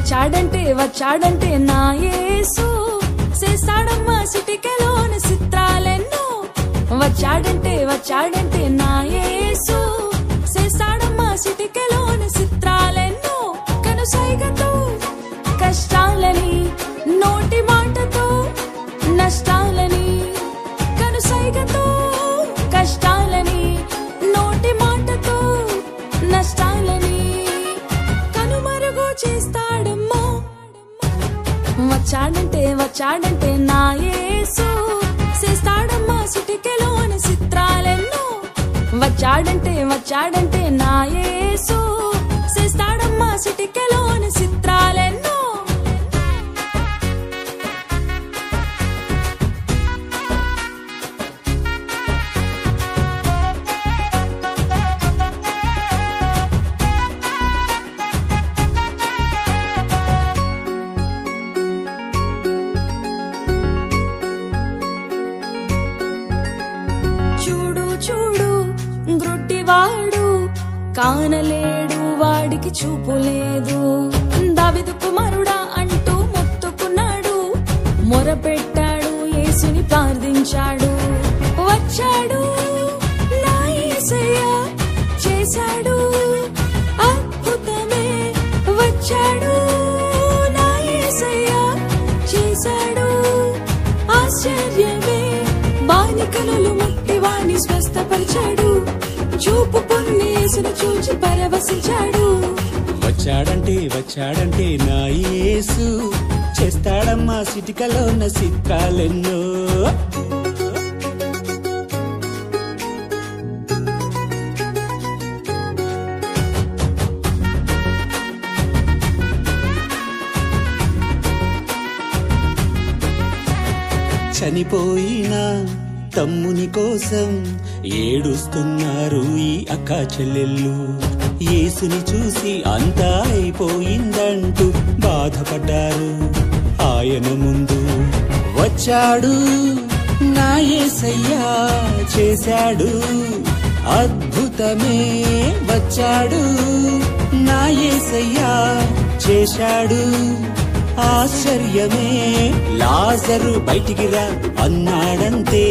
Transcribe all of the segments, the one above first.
వచ్చాడంటే నా యేసు చేస్తాడమ్మా సిటికెలోని చిత్రాలెన్నో. వచ్చాడంటే నా యేసు చేస్తాడమ్మా సిటికెలోని చిత్రాలెన్నో. కనుసైగతో కష్టాలని, నోటి మాటతో నష్టాలని, కనుసైగతో కష్టాలని, నోటి మాటతో నష్టాలని కనుమరుగు చేస్తాడమ్మా. వచ్చాడంటే నా యేసు చేస్తాడమ్మా సిటికెలోని చిత్రాలెన్నో. వచ్చాడంటే నా యేసు చేస్తాడమ్మా సిటికెలోని చిత్రాలెన్నో. చూడు గ్రుడ్డివాడు కానలేడు, వాడికి చూపు లేదు. దావీదు కుమారుడా అంటూ మొత్తుకున్నాడు, మొరపెట్టాడు, యేసుని ప్రార్థించాడు. వచ్చాడు నా యేసయ్య చేశాడు అద్భుతమే. వచ్చాడు నా యేసయ్య చేశాడు ఆశ్చర్యమే. బాలికలు ముట్టివాణ్ణి స్వస్థపరిచాడు, చూపు పొంది యేసును చూచి పరవశించాడు. వచ్చాడంటే నా యేసు చేస్తాడమ్మా సిటికలోన చిత్రాలెన్నో. చనిపోయిన తమ్ముని కోసం ఏడుస్తున్నారు ఈ అక్క చెల్లెళ్ళు. యేసుని చూసి అంతా అయిపోయిందంటూ బాధపడ్డారు. ఆయన ముందు వచ్చాడు నా యేసయ్యా చేశాడు అద్భుతమే. వచ్చాడు నా యేసయ్యా చేశాడు ఆశ్చర్యమే. లాజరు బయటికి రా అన్నాడంతే,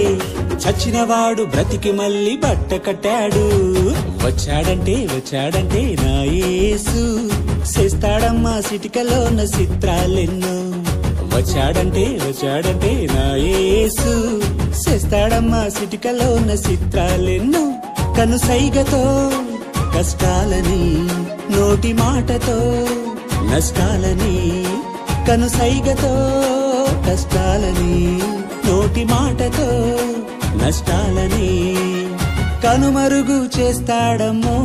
చచ్చినవాడు బ్రతికి మళ్ళీ బట్ట కట్టాడు. వచ్చాడంటే నా యేసు చేస్తాడమ్మా సిటికలోన చిత్రాలెన్నో. వచ్చాడంటే నా యేసు చేస్తాడమ్మా సిటికలోన చిత్రాలెన్నో. కనుసైగతో కష్టాలని, నోటి మాటతో నష్టాలని, కనుసైగతో కష్టాలని, నోటి మాటతో నష్టాలని కనుమరుగు చేస్తాడమ్మో.